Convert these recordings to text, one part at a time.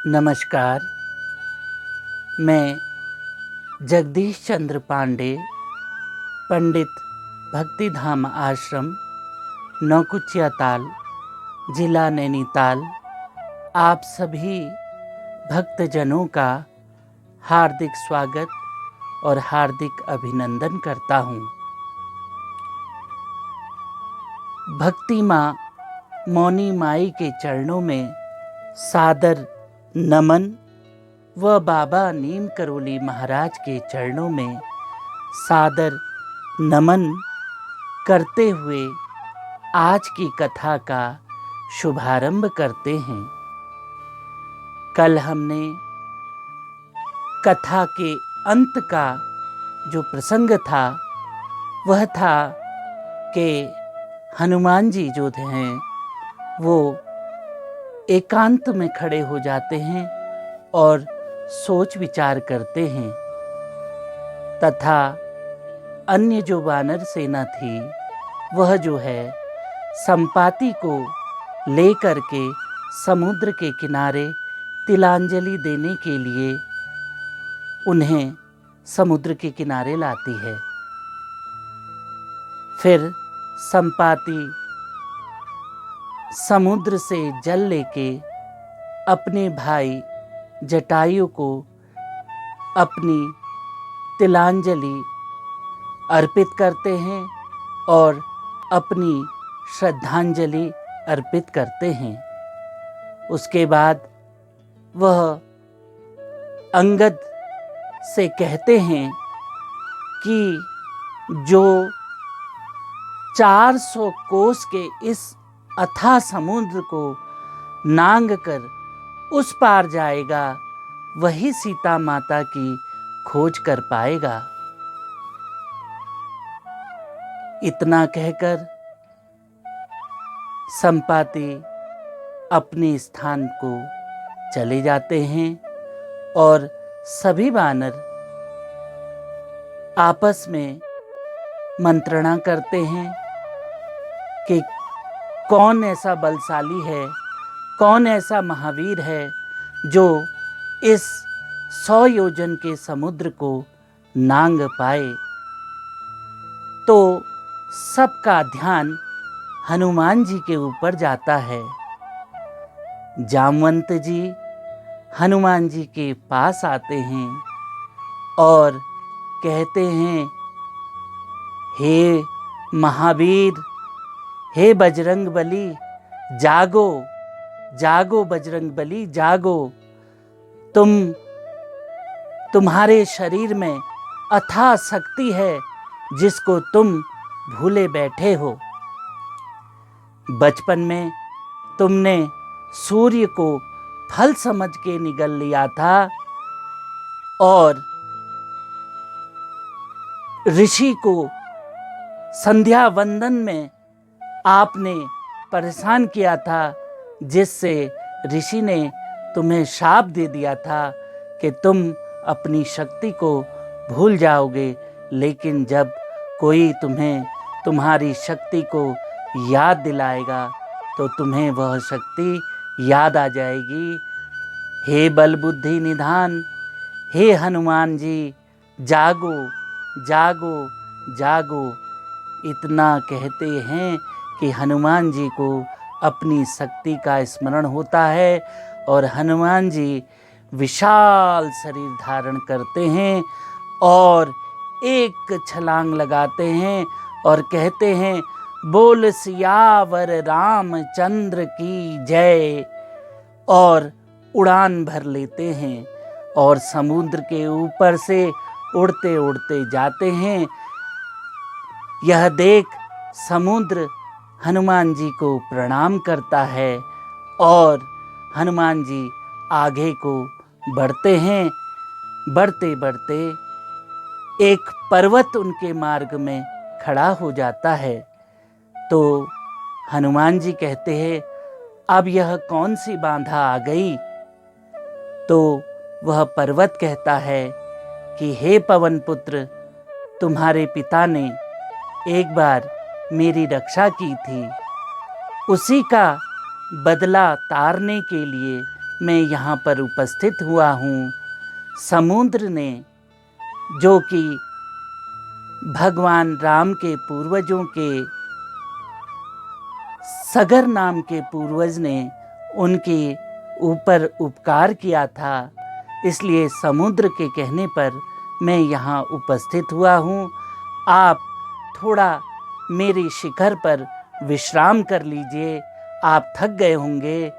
नमस्कार। मैं जगदीश चंद्र पांडे, पंडित भक्तिधाम आश्रम, नौकुचिया ताल, जिला नैनीताल, आप सभी भक्तजनों का हार्दिक स्वागत और हार्दिक अभिनंदन करता हूँ। भक्ति माँ मौनी माई के चरणों में सादर नमन व बाबा नीम करोली महाराज के चरणों में सादर नमन करते हुए आज की कथा का शुभारंभ करते हैं। कल हमने कथा के अंत का जो प्रसंग था वह था कि हनुमान जी जो हैं वो एकांत में खड़े हो जाते हैं और सोच विचार करते हैं तथा अन्य जो वानर सेना थी वह जो है संपाति को लेकर के समुद्र के किनारे तिलांजलि देने के लिए उन्हें समुद्र के किनारे लाती है। फिर संपाति समुद्र से जल लेके अपने भाई जटायु को अपनी तिलांजलि अर्पित करते हैं और अपनी श्रद्धांजलि अर्पित करते हैं। उसके बाद वह अंगद से कहते हैं कि जो 400 कोस के इस अथाह समुद्र को नांग कर उस पार जाएगा वही सीता माता की खोज कर पाएगा। इतना कहकर संपाति अपने स्थान को चले जाते हैं और सभी वानर आपस में मंत्रणा करते हैं कि कौन ऐसा बलशाली है, कौन ऐसा महावीर है जो इस 100 योजन के समुद्र को नांग पाए। तो सबका ध्यान हनुमान जी के ऊपर जाता है। जामवंत जी हनुमान जी के पास आते हैं और कहते हैं, हे महावीर, हे बजरंग बली, जागो जागो बजरंग बली जागो। तुम्हारे शरीर में अथाह शक्ति है जिसको तुम भूले बैठे हो। बचपन में तुमने सूर्य को फल समझ के निगल लिया था और ऋषि को संध्या वंदन में आपने परेशान किया था, जिससे ऋषि ने तुम्हें शाप दे दिया था कि तुम अपनी शक्ति को भूल जाओगे। लेकिन जब कोई तुम्हें तुम्हारी शक्ति को याद दिलाएगा तो तुम्हें वह शक्ति याद आ जाएगी। हे बल बुद्धि निधान, हे हनुमान जी, जागो जागो जागो। इतना कहते हैं कि हनुमान जी को अपनी शक्ति का स्मरण होता है और हनुमान जी विशाल शरीर धारण करते हैं और एक छलांग लगाते हैं और कहते हैं, बोल सियावर रामचंद्र की जय, और उड़ान भर लेते हैं और समुद्र के ऊपर से उड़ते उड़ते जाते हैं। यह देख समुद्र हनुमान जी को प्रणाम करता है और हनुमान जी आगे को बढ़ते हैं। बढ़ते बढ़ते एक पर्वत उनके मार्ग में खड़ा हो जाता है। तो हनुमान जी कहते हैं, अब यह कौन सी बाधा आ गई? तो वह पर्वत कहता है कि हे पवन पुत्र, तुम्हारे पिता ने एक बार मेरी रक्षा की थी, उसी का बदला तारने के लिए मैं यहाँ पर उपस्थित हुआ हूँ। समुद्र ने, जो कि भगवान राम के पूर्वजों के सगर नाम के पूर्वज ने उनके ऊपर उपकार किया था, इसलिए समुद्र के कहने पर मैं यहाँ उपस्थित हुआ हूँ। आप थोड़ा मेरी शिखर पर विश्राम कर लीजिए, आप थक गए होंगे,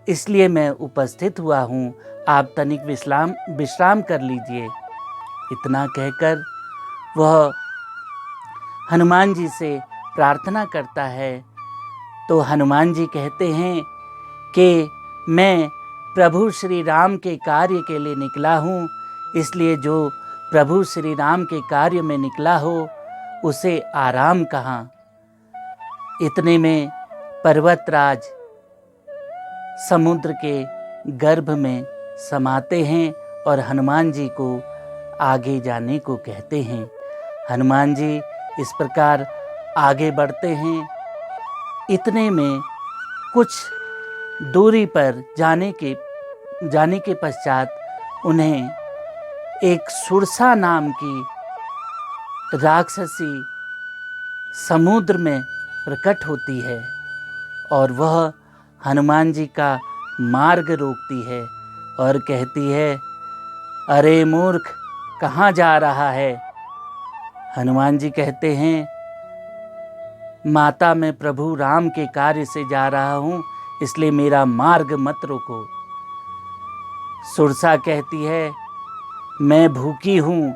इसलिए मैं उपस्थित हुआ हूँ, आप तनिक विश्राम कर लीजिए। इतना कहकर वह हनुमान जी से प्रार्थना करता है। तो हनुमान जी कहते हैं कि मैं प्रभु श्री राम के कार्य के लिए निकला हूँ, इसलिए जो प्रभु श्री राम के कार्य में निकला हो उसे आराम कहाँ। इतने में पर्वतराज समुद्र के गर्भ में समाते हैं और हनुमान जी को आगे जाने को कहते हैं। हनुमान जी इस प्रकार आगे बढ़ते हैं। इतने में कुछ दूरी पर जाने के पश्चात उन्हें एक सुरसा नाम की राक्षसी समुद्र में प्रकट होती है और वह हनुमान जी का मार्ग रोकती है और कहती है, अरे मूर्ख, कहाँ जा रहा है। हनुमान जी कहते हैं, माता, मैं प्रभु राम के कार्य से जा रहा हूँ, इसलिए मेरा मार्ग मत रोको। सुरसा कहती है, मैं भूखी हूँ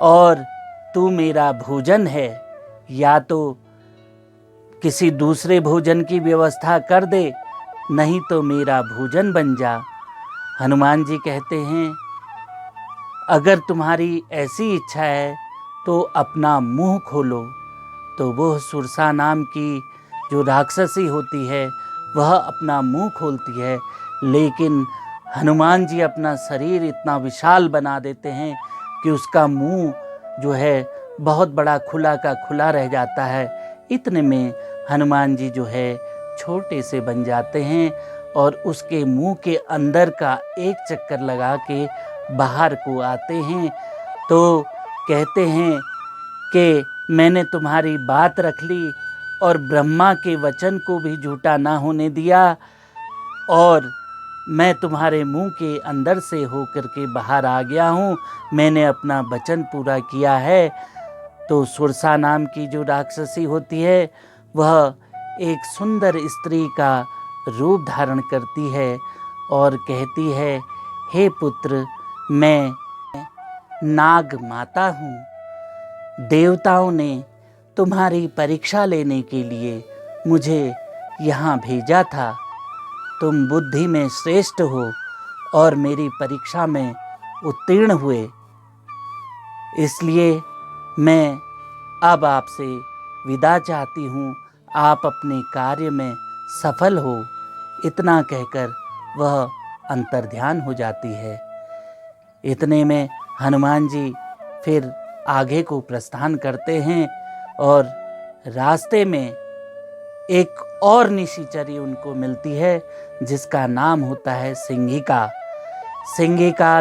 और तू मेरा भोजन है, या तो किसी दूसरे भोजन की व्यवस्था कर दे, नहीं तो मेरा भोजन बन जा। हनुमान जी कहते हैं, अगर तुम्हारी ऐसी इच्छा है तो अपना मुंह खोलो। तो वह सुरसा नाम की जो राक्षसी होती है वह अपना मुंह खोलती है, लेकिन हनुमान जी अपना शरीर इतना विशाल बना देते हैं कि उसका मुंह जो है बहुत बड़ा खुला का खुला रह जाता है। इतने में हनुमान जी जो है छोटे से बन जाते हैं और उसके मुंह के अंदर का एक चक्कर लगा के बाहर को आते हैं। तो कहते हैं कि मैंने तुम्हारी बात रख ली और ब्रह्मा के वचन को भी झूठा ना होने दिया और मैं तुम्हारे मुंह के अंदर से होकर के बाहर आ गया हूँ, मैंने अपना वचन पूरा किया है। तो सुरसा नाम की जो राक्षसी होती है वह एक सुंदर स्त्री का रूप धारण करती है और कहती है, हे पुत्र, मैं नाग माता हूँ। देवताओं ने तुम्हारी परीक्षा लेने के लिए मुझे यहाँ भेजा था। तुम बुद्धि में श्रेष्ठ हो और मेरी परीक्षा में उत्तीर्ण हुए, इसलिए मैं अब आपसे विदा चाहती हूँ, आप अपने कार्य में सफल हो। इतना कहकर वह अंतर्ध्यान हो जाती है। इतने में हनुमान जी फिर आगे को प्रस्थान करते हैं और रास्ते में एक और निशाचरी उनको मिलती है जिसका नाम होता है सिंहिका। सिंहिका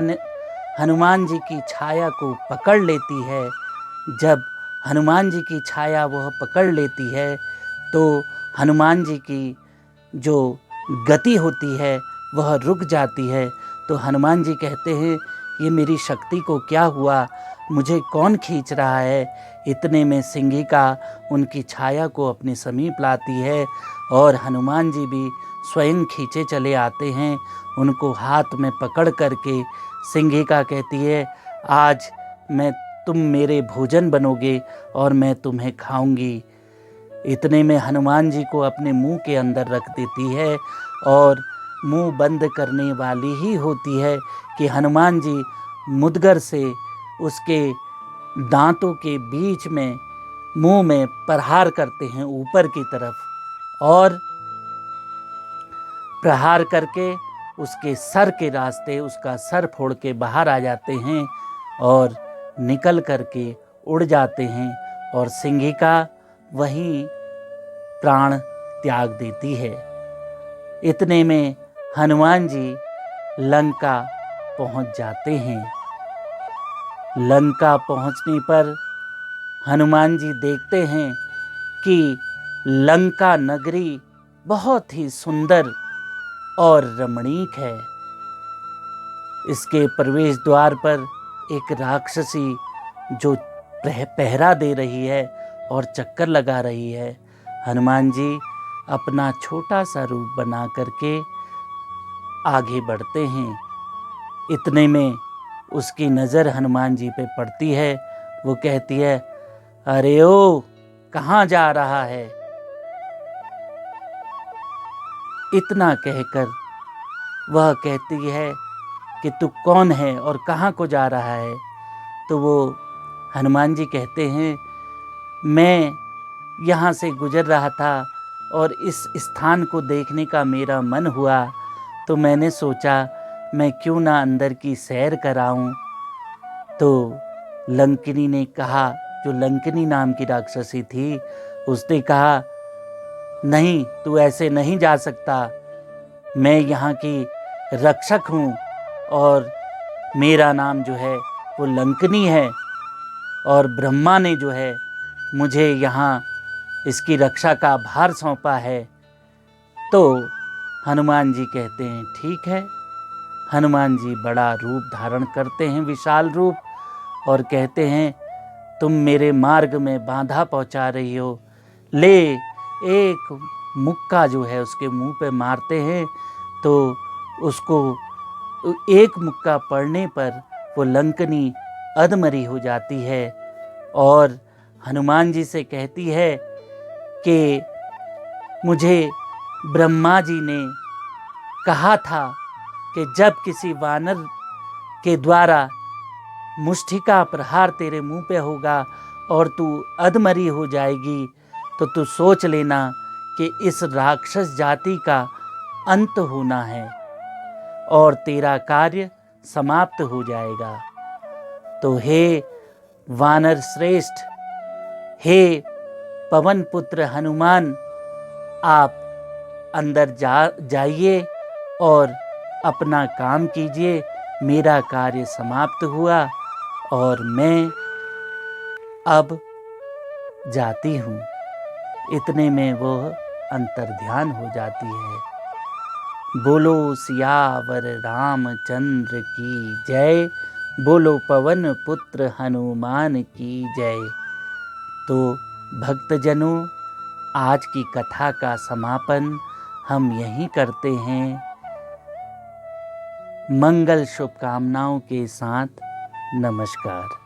हनुमान जी की छाया को पकड़ लेती है। जब हनुमान जी की छाया वह पकड़ लेती है तो हनुमान जी की जो गति होती है वह रुक जाती है। तो हनुमान जी कहते हैं, ये मेरी शक्ति को क्या हुआ, मुझे कौन खींच रहा है। इतने में सिंहिका उनकी छाया को अपने समीप लाती है और हनुमान जी भी स्वयं खींचे चले आते हैं। उनको हाथ में पकड़ करके सिंहिका कहती है, आज तुम मेरे भोजन बनोगे और मैं तुम्हें खाऊंगी। इतने में हनुमान जी को अपने मुंह के अंदर रख देती है और मुंह बंद करने वाली ही होती है कि हनुमान जी मुद्गर से उसके दांतों के बीच में मुंह में प्रहार करते हैं ऊपर की तरफ और प्रहार करके उसके सर के रास्ते उसका सर फोड़ के बाहर आ जाते हैं और निकल करके उड़ जाते हैं और सिंहिका वहीं प्राण त्याग देती है। इतने में हनुमान जी लंका पहुंच जाते हैं। लंका पहुंचने पर हनुमान जी देखते हैं कि लंका नगरी बहुत ही सुंदर और रमणीक है। इसके प्रवेश द्वार पर एक राक्षसी जो पहरा दे रही है और चक्कर लगा रही है। हनुमान जी अपना छोटा सा रूप बना करके आगे बढ़ते हैं। इतने में उसकी नज़र हनुमान जी पे पड़ती है। वो कहती है, अरे ओ, कहाँ जा रहा है? इतना कहकर वह कहती है कि तू कौन है और कहाँ को जा रहा है? तो वो हनुमान जी कहते हैं, मैं यहाँ से गुजर रहा था और इस स्थान को देखने का मेरा मन हुआ, तो मैंने सोचा मैं क्यों ना अंदर की सैर कराऊं। तो लंकिनी ने कहा, जो लंकिनी नाम की राक्षसी थी, उसने कहा, नहीं, तू ऐसे नहीं जा सकता। मैं यहाँ की रक्षक हूँ और मेरा नाम जो है वो लंकिनी है और ब्रह्मा ने जो है मुझे यहाँ इसकी रक्षा का भार सौंपा है। तो हनुमान जी कहते हैं, ठीक है। हनुमान जी बड़ा रूप धारण करते हैं, विशाल रूप, और कहते हैं, तुम मेरे मार्ग में बाधा पहुंचा रही हो, ले। एक मुक्का जो है उसके मुंह पे मारते हैं, तो उसको एक मुक्का पड़ने पर वो लंकनी अधमरी हो जाती है और हनुमान जी से कहती है कि मुझे ब्रह्मा जी ने कहा था कि जब किसी वानर के द्वारा मुष्टिका प्रहार तेरे मुंह पे होगा और तू अधमरी हो जाएगी, तो तू सोच लेना कि इस राक्षस जाति का अंत होना है और तेरा कार्य समाप्त हो जाएगा। तो हे वानर श्रेष्ठ, हे पवन पुत्र हनुमान, आप अंदर जाइए और अपना काम कीजिए। मेरा कार्य समाप्त हुआ और मैं अब जाती हूँ। इतने में वो अंतर्ध्यान हो जाती है। बोलो सियावर रामचंद्र की जय, बोलो पवन पुत्र हनुमान की जय। तो भक्तजनों, आज की कथा का समापन हम यहीं करते हैं। मंगल शुभकामनाओं के साथ नमस्कार।